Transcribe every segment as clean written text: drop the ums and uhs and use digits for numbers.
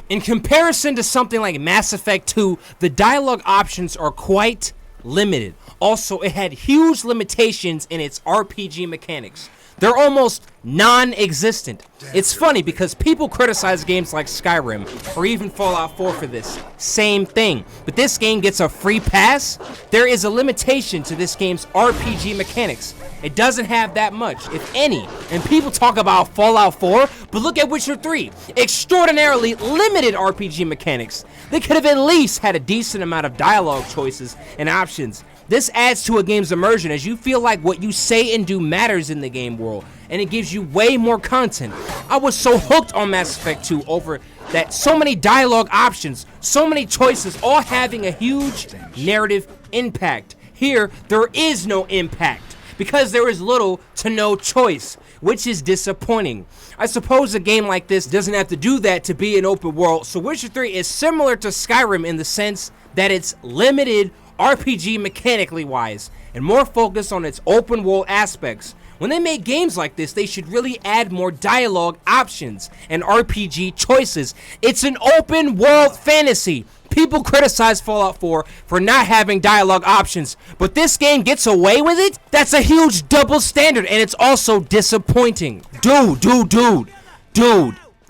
In comparison to something like Mass Effect 2, the dialogue options are quite limited. Also, it had huge limitations in its RPG mechanics. They're almost non-existent. It's funny because people criticize games like Skyrim or even Fallout 4 for this. Same thing. But this game gets a free pass. There is a limitation to this game's RPG mechanics. It doesn't have that much, if any. And people talk about Fallout 4, but look at Witcher 3. Extraordinarily limited RPG mechanics. They could have at least had a decent amount of dialogue choices and options. This adds to a game's immersion as you feel like what you say and do matters in the game world, and it gives you way more content. I was so hooked on Mass Effect 2 over that so many dialogue options, so many choices, all having a huge narrative impact. Here, there is no impact because there is little to no choice, which is disappointing. I suppose a game like this doesn't have to do that to be an open world, so Witcher 3 is similar to Skyrim in the sense that it's limited RPG mechanically wise and more focused on its open world aspects. When they make games like this, they should really add more dialogue options and RPG choices. It's an open world fantasy. People criticize Fallout 4 for not having dialogue options, but this game gets away with it? That's a huge double standard, and it's also disappointing.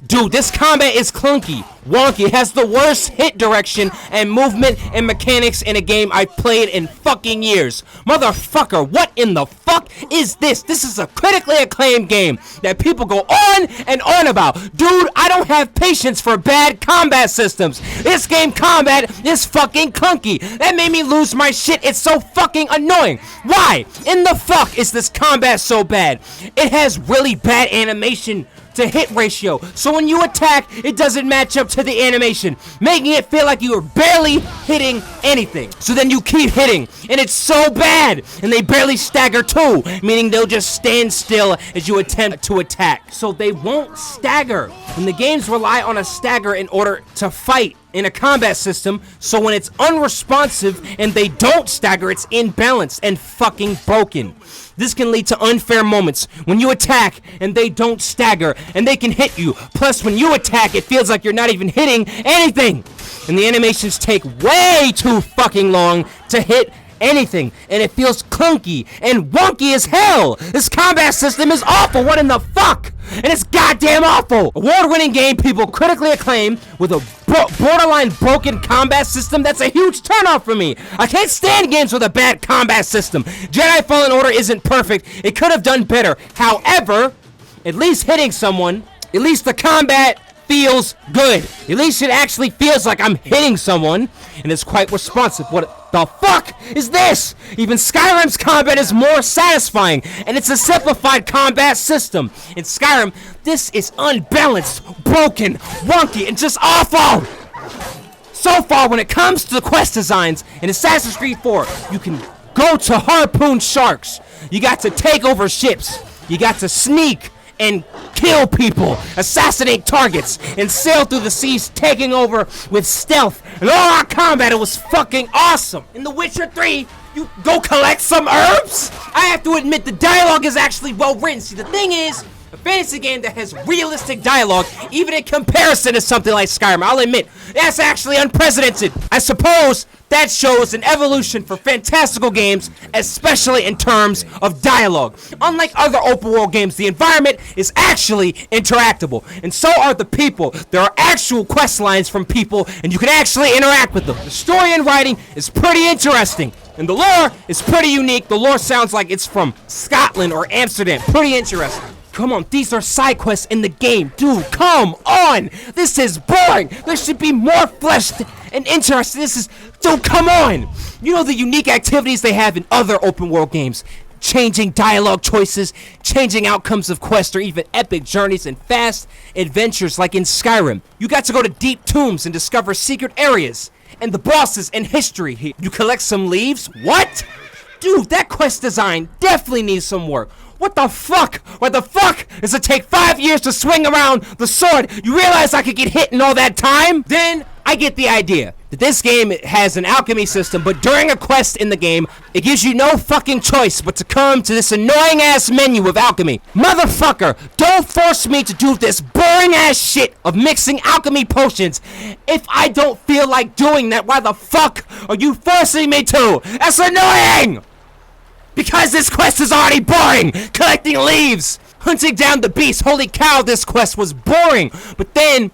Dude, this combat is clunky, wonky. It has the worst hit direction and movement and mechanics in a game I've played in fucking years. Motherfucker, what in the fuck is this? This is a critically acclaimed game that people go on and on about. Dude, I don't have patience for bad combat systems. This game combat is fucking clunky. That made me lose my shit. It's so fucking annoying. Why in the fuck is this combat so bad? It has really bad animation to hit ratio, so when you attack, it doesn't match up to the animation, making it feel like you are barely hitting anything. So then you keep hitting, and it's so bad, and they barely stagger too, meaning they'll just stand still as you attempt to attack. So they won't stagger, and the games rely on a stagger in order to fight in a combat system, so when it's unresponsive and they don't stagger, it's imbalanced and fucking broken. This can lead to unfair moments when you attack and they don't stagger and they can hit you. Plus, when you attack, it feels like you're not even hitting anything. And the animations take way too fucking long to hit anything, and it feels clunky and wonky as hell. This combat system is awful. What in the fuck? And it's goddamn awful. Award-winning game people critically acclaim with a borderline broken combat system. That's a huge turnoff for me. I can't stand games with a bad combat system. Jedi Fallen Order isn't perfect. It could have done better. However, at least hitting someone, at least the combat feels good. At least it actually feels like I'm hitting someone, and it's quite responsive. What the fuck is this? Even Skyrim's combat is more satisfying, and it's a simplified combat system. In Skyrim, this is unbalanced, broken, wonky, and just awful. So far, when it comes to the quest designs in Assassin's Creed 4, you can go to harpoon sharks. You got to take over ships. You got to sneak and kill people, assassinate targets, and sail through the seas, taking over with stealth. And all our combat, it was fucking awesome. In The Witcher 3, you go collect some herbs? I have to admit, the dialogue is actually well written. See, the thing is, a fantasy game that has realistic dialogue, even in comparison to something like Skyrim, I'll admit, that's actually unprecedented. I suppose that shows an evolution for fantastical games, especially in terms of dialogue. Unlike other open world games, the environment is actually interactable, and so are the people. There are actual quest lines from people, and you can actually interact with them. The story and writing is pretty interesting, and the lore is pretty unique. The lore sounds like it's from Scotland or Amsterdam. Pretty interesting. Come on, these are side quests in the game. Dude, come on! This is boring! There should be more fleshed and interesting. Dude, come on! You know the unique activities they have in other open world games. Changing dialogue choices, changing outcomes of quests, or even epic journeys and fast adventures like in Skyrim. You got to go to deep tombs and discover secret areas. And the bosses and history. You collect some leaves? What? Dude, that quest design definitely needs some work. What the fuck? What the fuck? Does it take 5 years to swing around the sword? You realize I could get hit in all that time? Then I get the idea that this game has an alchemy system, but during a quest in the game, it gives you no fucking choice but to come to this annoying ass menu of alchemy. Motherfucker, don't force me to do this boring ass shit of mixing alchemy potions. If I don't feel like doing that, why the fuck are you forcing me to? That's annoying! Because this quest is already boring! Collecting leaves! Hunting down the beast! Holy cow, this quest was boring! But then,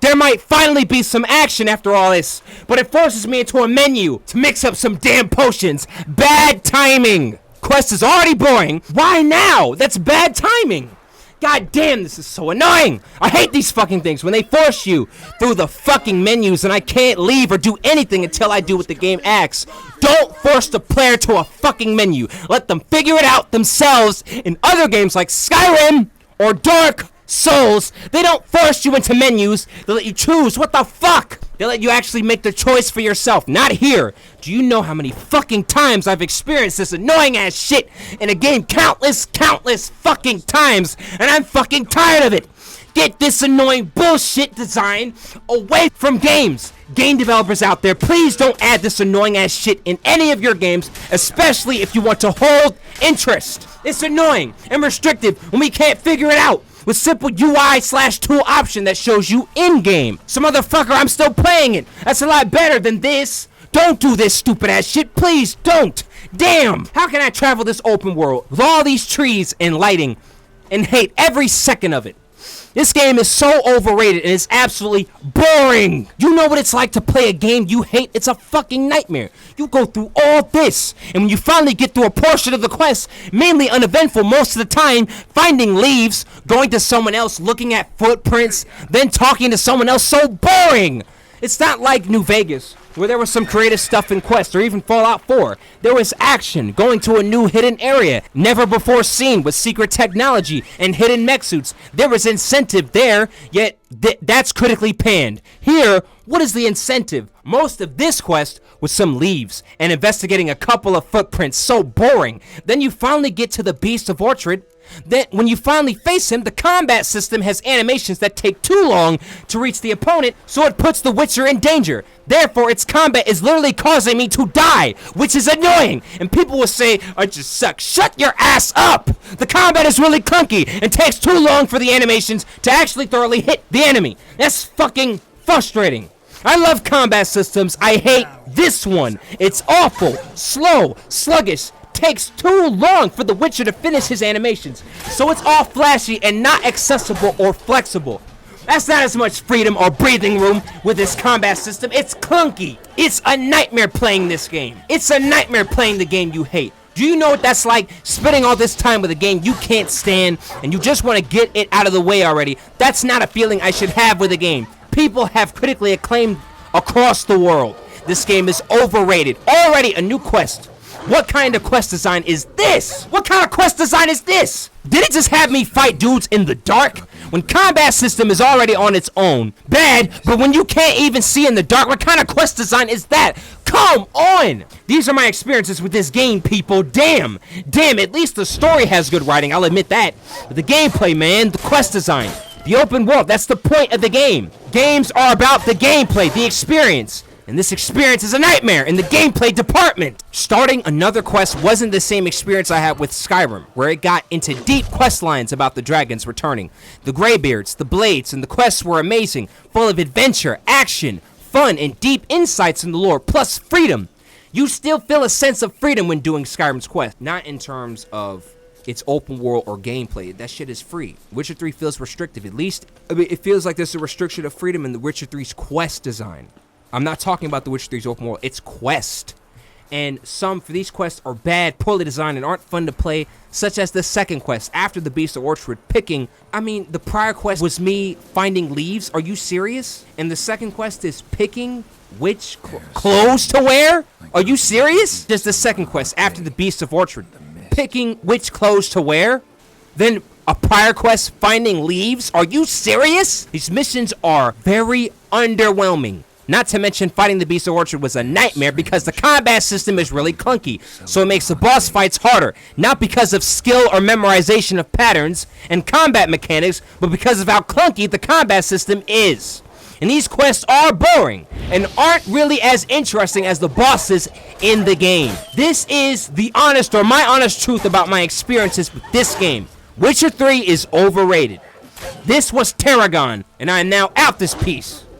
there might finally be some action after all this. But it forces me into a menu to mix up some damn potions. Bad timing! Quest is already boring. Why now? That's bad timing! God damn, this is so annoying! I hate these fucking things when they force you through the fucking menus and I can't leave or do anything until I do what the game asks. Don't force the player to a fucking menu. Let them figure it out themselves. In other games like Skyrim or Dark Souls, they don't force you into menus. They let you choose. What the fuck? They let you actually make the choice for yourself. Not here. Do you know how many fucking times I've experienced this annoying ass shit in a game? Countless fucking times. And I'm fucking tired of it. Get this annoying bullshit design away from games. Game developers out there, please don't add this annoying ass shit in any of your games, especially if you want to hold interest. It's annoying and restrictive when we can't figure it out with simple UI/tool option that shows you in-game. So motherfucker, I'm still playing it. That's a lot better than this. Don't do this stupid ass shit. Please don't. Damn. How can I travel this open world with all these trees and lighting and hate every second of it? This game is so overrated and it's absolutely boring. You know what it's like to play a game you hate? It's a fucking nightmare. You go through all this, and when you finally get through a portion of the quest, mainly uneventful most of the time, finding leaves, going to someone else, looking at footprints, then talking to someone else, so boring. It's not like New Vegas, where there was some creative stuff in Quest, or even Fallout 4. There was action, going to a new hidden area, never before seen, with secret technology and hidden mech suits. There was incentive there, yet that's critically panned. Here, what is the incentive? Most of this quest was some leaves, and investigating a couple of footprints, so boring. Then you finally get to the Beast of Orchard. Then, when you finally face him, the combat system has animations that take too long to reach the opponent, so it puts the Witcher in danger. Therefore, its combat is literally causing me to die, which is annoying. And people will say, I just suck. Shut your ass up! The combat is really clunky and takes too long for the animations to actually thoroughly hit the enemy. That's fucking frustrating. I love combat systems. I hate this one. It's awful, slow, sluggish. Takes too long for the Witcher to finish his animations, so it's all flashy and not accessible or flexible. That's not as much freedom or breathing room with this combat system. It's clunky. It's a nightmare playing this game. It's a nightmare playing the game you hate. Do you know what that's like? Spending all this time with a game you can't stand and you just want to get it out of the way already. That's not a feeling I should have with a game. People have critically acclaimed across the world. This game is overrated. Already a new quest. What kind of quest design is this? What kind of quest design is this? Did it just have me fight dudes in the dark? When combat system is already on its own, bad, but when you can't even see in the dark, what kind of quest design is that? Come on! These are my experiences with this game, people. Damn, at least the story has good writing, I'll admit that. But the gameplay, man, the quest design, the open world, that's the point of the game. Games are about the gameplay, the experience. And this experience is a nightmare in the gameplay department. Starting another quest wasn't the same experience I had with Skyrim, where it got into deep quest lines about the dragons returning. The Greybeards, the Blades, and the quests were amazing, full of adventure, action, fun, and deep insights in the lore, plus freedom. You still feel a sense of freedom when doing Skyrim's quest, not in terms of its open world or gameplay. That shit is free. Witcher 3 feels restrictive. At least, it feels like there's a restriction of freedom in the Witcher 3's quest design. I'm not talking about the Witcher 3's open world, it's quest. And some for these quests are bad, poorly designed, and aren't fun to play, such as the second quest, after the Beast of Orchard, the prior quest was me finding leaves, are you serious? And the second quest is picking which clothes to wear? Are you serious? Just the second quest, after the Beast of Orchard, picking which clothes to wear? Then a prior quest, finding leaves? Are you serious? These missions are very underwhelming. Not to mention, fighting the Beast of Orchard was a nightmare because the combat system is really clunky, so it makes the boss fights harder, not because of skill or memorization of patterns and combat mechanics, but because of how clunky the combat system is. and these quests are boring and aren't really as interesting as the bosses in the game. This is the honest, or my honest truth about my experiences with this game. Witcher 3 is overrated. This was Tarragon, and I am now out this piece.